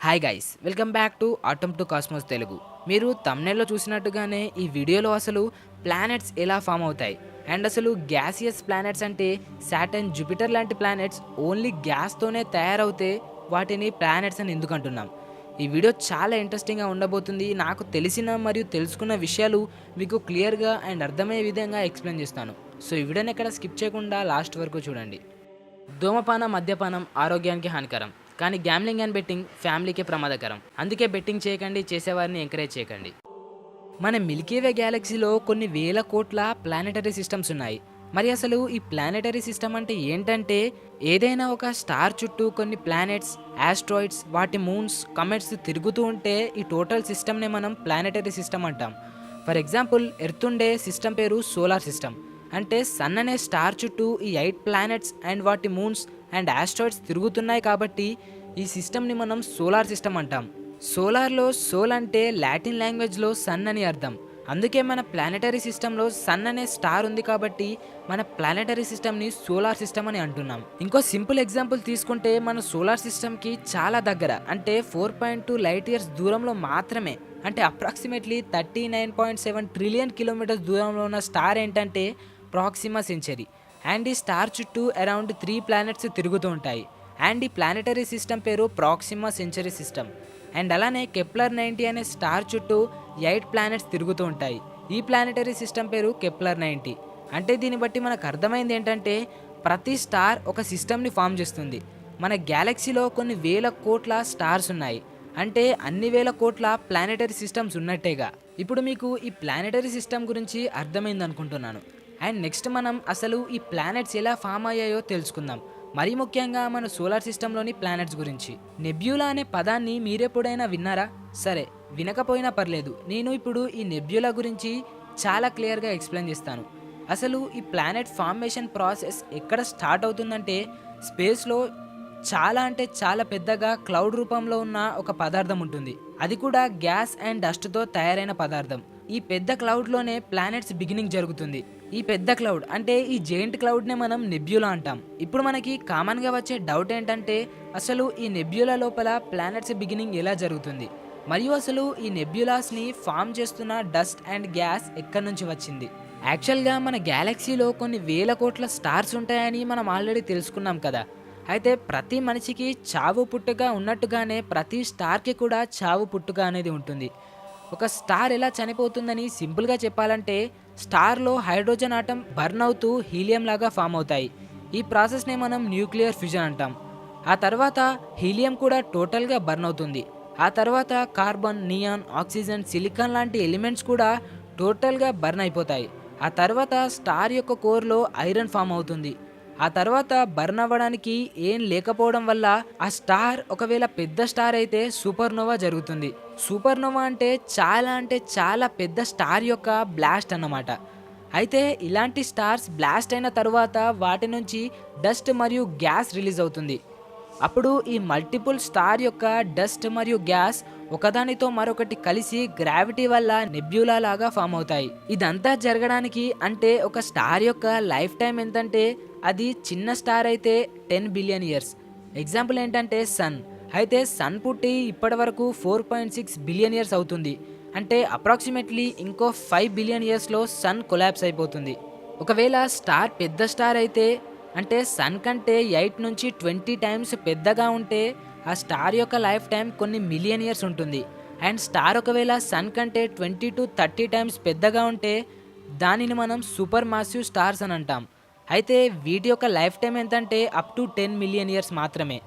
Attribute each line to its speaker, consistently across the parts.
Speaker 1: Hi guys, welcome back to atom to cosmos Telugu. మీరు తమ్నెల్లో చూసినట్టుగానే ఈ వీడియోలో అసలు ప్లానెట్స్ ఎలా ఫామ్ అవుతాయి అండ్ అసలు గ్యాసియస్ ప్లానెట్స్ అంటే సాటర్న్, జూపిటర్ లాంటి ప్లానెట్స్ ఓన్లీ గ్యాస్తోనే తయారవుతే వాటిని ప్లానెట్స్ అని ఎందుకు అంటున్నాం. ఈ వీడియో చాలా ఇంట్రెస్టింగ్గా ఉండబోతుంది. నాకు తెలిసిన మరియు తెలుసుకున్న విషయాలు మీకు క్లియర్గా అండ్ అర్థమయ్యే విధంగా ఎక్స్ప్లెయిన్ చేస్తాను. సో ఈ వీడియోని ఎక్కడ స్కిప్ చేయకుండా లాస్ట్ వరకు చూడండి. ధూమపానం, మద్యపానం ఆరోగ్యానికి హానికరం, కానీ గ్యామ్లింగ్ అండ్ బెట్టింగ్ ఫ్యామిలీకి ప్రమాదకరం. అందుకే బెట్టింగ్ చేయకండి, చేసేవారిని ఎంకరేజ్ చేయకండి. మన మిల్కీవే గ్యాలక్సీలో కొన్ని వేల కోట్ల ప్లానెటరీ సిస్టమ్స్ ఉన్నాయి. మరి అసలు ఈ ప్లానెటరీ సిస్టమ్ అంటే ఏంటంటే, ఏదైనా ఒక స్టార్ చుట్టూ కొన్ని ప్లానెట్స్, ఆస్ట్రాయిడ్స్, వాటి మూన్స్, కమెట్స్ తిరుగుతూ ఉంటే ఈ టోటల్ సిస్టమ్నే మనం ప్లానెటరీ సిస్టమ్ అంటాం. ఫర్ ఎగ్జాంపుల్, ఎర్త్ ఉండే సిస్టమ్ పేరు సోలార్ సిస్టమ్. అంటే సన్ అనే స్టార్ చుట్టూ ఈ 8 ప్లానెట్స్ అండ్ వాటి మూన్స్ అండ్ ఆస్ట్రాయిడ్స్ తిరుగుతున్నాయి కాబట్టి ఈ సిస్టమ్ని మనం సోలార్ సిస్టమ్ అంటాం. సోలార్లో సోల్ అంటే లాటిన్ లాంగ్వేజ్లో సన్ అని అర్థం. అందుకే మన ప్లానెటరీ సిస్టంలో సన్ అనే స్టార్ ఉంది కాబట్టి మన ప్లానెటరీ సిస్టమ్ని సోలార్ సిస్టమ్ అని అంటున్నాం. ఇంకో సింపుల్ ఎగ్జాంపుల్ తీసుకుంటే మన సోలార్ సిస్టమ్కి చాలా దగ్గర, అంటే 4.2 లైట్ ఇయర్స్ దూరంలో మాత్రమే, అంటే అప్రాక్సిమేట్లీ 39.7 ట్రిలియన్ కిలోమీటర్స్ దూరంలో ఉన్న స్టార్ ఏంటంటే ప్రాక్సిమా సెంచరీ. అండ్ ఈ స్టార్ చుట్టూ అరౌండ్ 3 ప్లానెట్స్ తిరుగుతూ ఉంటాయి. అండ్ ఈ ప్లానెటరీ సిస్టమ్ పేరు ప్రాక్సిమా సెంచరీ సిస్టమ్. అండ్ అలానే కెప్లర్ 90 అనే స్టార్ చుట్టూ 8 ప్లానెట్స్ తిరుగుతూ ఉంటాయి. ఈ ప్లానెటరీ సిస్టమ్ పేరు కెప్లర్ 90. అంటే దీన్ని బట్టి మనకు అర్థమైంది ఏంటంటే, ప్రతి స్టార్ ఒక సిస్టమ్ని ఫామ్ చేస్తుంది. మన గ్యాలక్సీలో కొన్ని వేల కోట్ల స్టార్స్ ఉన్నాయి, అంటే అన్ని వేల కోట్ల ప్లానెటరీ సిస్టమ్స్ ఉన్నట్టేగా. ఇప్పుడు మీకు ఈ ప్లానెటరీ సిస్టమ్ గురించి అర్థమైంది అనుకుంటున్నాను. అండ్ నెక్స్ట్ మనం అసలు ఈ ప్లానెట్స్ ఎలా ఫామ్ అయ్యాయో తెలుసుకుందాం. మరీ ముఖ్యంగా మన సోలార్ సిస్టంలోని ప్లానెట్స్ గురించి. నెబ్యులా అనే పదాన్ని మీరెప్పుడైనా విన్నారా? సరే, వినకపోయినా పర్లేదు, నేను ఇప్పుడు ఈ నెబ్యులా గురించి చాలా క్లియర్గా ఎక్స్ప్లెయిన్ చేస్తాను. అసలు ఈ ప్లానెట్ ఫార్మేషన్ ప్రాసెస్ ఎక్కడ స్టార్ట్ అవుతుందంటే, స్పేస్లో చాలా అంటే చాలా పెద్దగా క్లౌడ్ రూపంలో ఉన్న ఒక పదార్థం ఉంటుంది. అది కూడా గ్యాస్ అండ్ డస్ట్తో తయారైన పదార్థం. ఈ పెద్ద క్లౌడ్లోనే ప్లానెట్స్ బిగినింగ్ జరుగుతుంది. ఈ పెద్ద క్లౌడ్ అంటే ఈ జెయింట్ క్లౌడ్నే మనం నెబ్యులా అంటాం. ఇప్పుడు మనకి కామన్గా వచ్చే డౌట్ ఏంటంటే, అసలు ఈ నెబ్యులా లోపల ప్లానెట్స్ బిగినింగ్ ఎలా జరుగుతుంది, మరియు అసలు ఈ నెబ్యులాస్ని ఫామ్ చేస్తున్న డస్ట్ అండ్ గ్యాస్ ఎక్కడి నుంచి వచ్చింది. యాక్చువల్గా మన గ్యాలక్సీలో కొన్ని వేల కోట్ల స్టార్స్ ఉంటాయని మనం ఆల్రెడీ తెలుసుకున్నాం కదా. అయితే ప్రతి మనిషికి చావు పుట్టుక ఉన్నట్టుగానే ప్రతి స్టార్కి కూడా చావు పుట్టుక అనేది ఉంటుంది. ఒక స్టార్ ఎలా చనిపోతుందని సింపుల్గా చెప్పాలంటే, స్టార్లో హైడ్రోజన్ ఆటం బర్న్ అవుతూ హీలియం లాగా ఫామ్ అవుతాయి. ఈ ప్రాసెస్నే మనం న్యూక్లియర్ ఫ్యూజన్ అంటాం. ఆ తర్వాత హీలియం కూడా టోటల్గా బర్న్ అవుతుంది. ఆ తర్వాత కార్బన్, నియాన్, ఆక్సిజన్, సిలికాన్ లాంటి ఎలిమెంట్స్ కూడా టోటల్గా బర్న్ అయిపోతాయి. ఆ తర్వాత స్టార్ యొక్క కోర్లో ఐరన్ ఫామ్ అవుతుంది. ఆ తర్వాత బర్న్ అవ్వడానికి ఏం లేకపోవడం వల్ల ఆ స్టార్ ఒకవేళ పెద్ద స్టార్ అయితే సూపర్నోవా జరుగుతుంది. సూపర్నోవా అంటే చాలా పెద్ద స్టార్ యొక్క బ్లాస్ట్ అన్నమాట. అయితే ఇలాంటి స్టార్స్ బ్లాస్ట్ అయిన తర్వాత వాటి నుంచి డస్ట్ మరియు గ్యాస్ రిలీజ్ అవుతుంది. అప్పుడు ఈ మల్టిపుల్ స్టార్ యొక్క డస్ట్ మరియు గ్యాస్ ఒకదానితో మరొకటి కలిసి గ్రావిటీ వల్ల నెబ్యులా లాగా ఫామ్ అవుతాయి. ఇదంతా జరగడానికి అంటే ఒక స్టార్ యొక్క లైఫ్ టైం ఎంతంటే, అది చిన్న స్టార్ అయితే 10 బిలియన్ ఇయర్స్. ఎగ్జాంపుల్ ఏంటంటే సన్. అయితే సన్ పుట్టి ఇప్పటి వరకు 4.6 బిలియన్ ఇయర్స్ అవుతుంది. అంటే అప్రాక్సిమేట్లీ ఇంకో 5 బిలియన్ ఇయర్స్లో సన్ కొలాప్స్ అయిపోతుంది. ఒకవేళ స్టార్ పెద్ద స్టార్ అయితే, అంటే సన్ కంటే 8 నుంచి 20 టైమ్స్ పెద్దగా ఉంటే ఆ స్టార్ యొక్క లైఫ్ టైం కొన్ని మిలియన్ ఇయర్స్ ఉంటుంది. అండ్ స్టార్ ఒకవేళ సన్ కంటే 20 to 30 టైమ్స్ పెద్దగా ఉంటే దానిని మనం సూపర్ మాసివ్ స్టార్స్ అని అంటాం. అయితే వీటి యొక్క లైఫ్ టైం ఎంతంటే అప్ టు 10 మిలియన్ ఇయర్స్ మాత్రమే.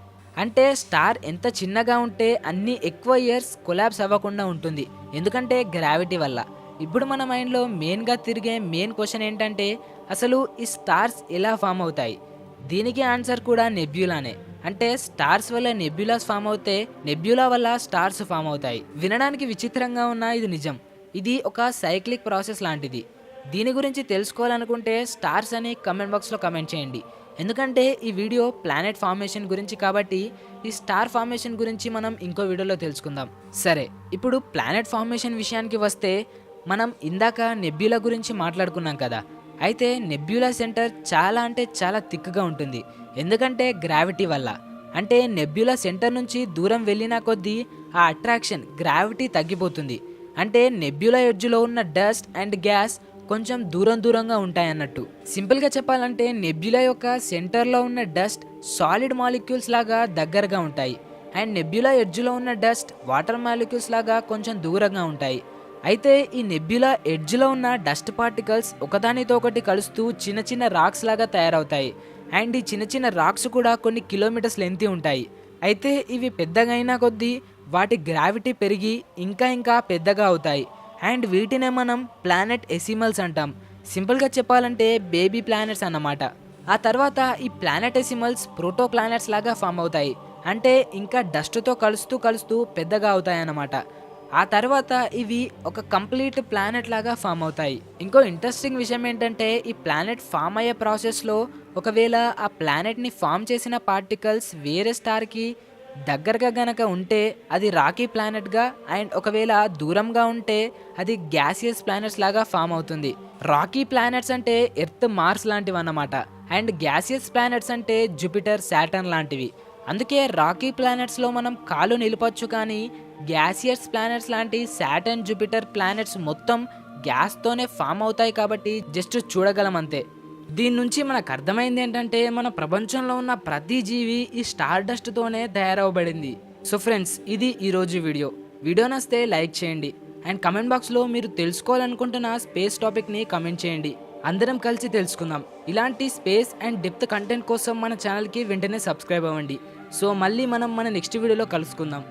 Speaker 1: అంటే స్టార్ ఎంత చిన్నగా ఉంటే అన్ని ఎక్కువ ఇయర్స్ కొలాప్స్ అవ్వకుండా ఉంటుంది, ఎందుకంటే గ్రావిటీ వల్ల. ఇప్పుడు మన మైండ్లో మెయిన్గా తిరిగే మెయిన్ క్వశ్చన్ ఏంటంటే, అసలు ఈ స్టార్స్ ఎలా ఫామ్ అవుతాయి? దీనికి ఆన్సర్ కూడా నెబ్యులానే. అంటే స్టార్స్ వల్ల నెబ్యులాస్ ఫామ్ అవుతే నెబ్యులా వల్ల స్టార్స్ ఫామ్ అవుతాయి. వినడానికి విచిత్రంగా ఉన్నా ఇది నిజం. ఇది ఒక సైక్లిక్ ప్రాసెస్ లాంటిది. దీని గురించి తెలుసుకోవాలనుకుంటే స్టార్స్ అని కమెంట్ బాక్స్లో కమెంట్ చేయండి. ఎందుకంటే ఈ వీడియో ప్లానెట్ ఫార్మేషన్ గురించి కాబట్టి ఈ స్టార్ ఫార్మేషన్ గురించి మనం ఇంకో వీడియోలో తెలుసుకుందాం. సరే, ఇప్పుడు ప్లానెట్ ఫార్మేషన్ విషయానికి వస్తే, మనం ఇందాక నెబ్యులా గురించి మాట్లాడుకున్నాం కదా. అయితే నెబ్యులా సెంటర్ చాలా అంటే చాలా థిక్గా ఉంటుంది, ఎందుకంటే గ్రావిటీ వల్ల. అంటే నెబ్యులా సెంటర్ నుంచి దూరం వెళ్ళిన కొద్దీ ఆ అట్రాక్షన్ గ్రావిటీ తగ్గిపోతుంది. అంటే నెబ్యులా ఎడ్జ్లో ఉన్న డస్ట్ అండ్ గ్యాస్ కొంచెం దూరంగా ఉంటాయన్నట్టు. సింపుల్గా చెప్పాలంటే నెబ్యులా యొక్క సెంటర్లో ఉన్న డస్ట్ సాలిడ్ మాలిక్యూల్స్ లాగా దగ్గరగా ఉంటాయి అండ్ నెబ్యులా ఎడ్జ్లో ఉన్న డస్ట్ వాటర్ మాలిక్యూల్స్ లాగా కొంచెం దూరంగా ఉంటాయి. అయితే ఈ నెబ్యులా ఎడ్జ్లో ఉన్న డస్ట్ పార్టికల్స్ ఒకదానితో ఒకటి కలుస్తూ చిన్న చిన్న రాక్స్ లాగా తయారవుతాయి అండ్ ఈ చిన్న చిన్న రాక్స్ కూడా కొన్ని కిలోమీటర్స్ లెంతీ ఉంటాయి. అయితే ఇవి పెద్దగా అయినా కొద్దీ వాటి గ్రావిటీ పెరిగి ఇంకా పెద్దగా అవుతాయి అండ్ వీటినే మనం ప్లానెట్ ఎసిమల్స్ అంటాం. సింపుల్గా చెప్పాలంటే బేబీ ప్లానెట్స్ అన్నమాట. ఆ తర్వాత ఈ ప్లానెట్ ఎసిమల్స్ ప్రోటో ప్లానెట్స్ లాగా ఫామ్ అవుతాయి. అంటే ఇంకా డస్ట్తో కలుస్తూ పెద్దగా అవుతాయి అన్నమాట. ఆ తర్వాత ఇవి ఒక కంప్లీట్ ప్లానెట్ లాగా ఫామ్ అవుతాయి. ఇంకో ఇంట్రెస్టింగ్ విషయం ఏంటంటే ఈ ప్లానెట్ ఫామ్ అయ్యే ప్రాసెస్లో ఒకవేళ ఆ ప్లానెట్ని ఫామ్ చేసిన పార్టికల్స్ వేరే స్టార్కి దగ్గరగా గనక ఉంటే అది రాకీ ప్లానెట్గా అండ్ ఒకవేళ దూరంగా ఉంటే అది గ్యాసియస్ ప్లానెట్స్ లాగా ఫామ్ అవుతుంది. రాకీ ప్లానెట్స్ అంటే ఎర్త్ మార్స్ లాంటివి అన్నమాట అండ్ గ్యాసియస్ ప్లానెట్స్ అంటే జూపిటర్ సాటర్న్ లాంటివి. అందుకే రాకీ ప్లానెట్స్లో మనం కాలు నిలపొచ్చు, కానీ గ్యాసియస్ ప్లానెట్స్ లాంటి సాటర్న్ జూపిటర్ ప్లానెట్స్ మొత్తం గ్యాస్తోనే ఫామ్ అవుతాయి కాబట్టి జస్ట్ చూడగలం అంతే. దీని నుంచి మనకు అర్థమైంది ఏంటంటే మన ప్రపంచంలో ఉన్న ప్రతి జీవి ఈ స్టార్ డస్ట్తోనే తయారవబడింది. సో ఫ్రెండ్స్, ఇది ఈరోజు వీడియో నచ్చితే లైక్ చేయండి అండ్ కమెంట్ బాక్స్లో మీరు తెలుసుకోవాలనుకుంటున్న స్పేస్ టాపిక్ని కమెంట్ చేయండి. అందరం కలిసి తెలుసుకుందాం. ఇలాంటి స్పేస్ అండ్ డెప్త్ కంటెంట్ కోసం మన ఛానల్కి వెంటనే సబ్స్క్రైబ్ అవ్వండి. సో మళ్ళీ మనం మన నెక్స్ట్ వీడియోలో కలుసుకుందాం.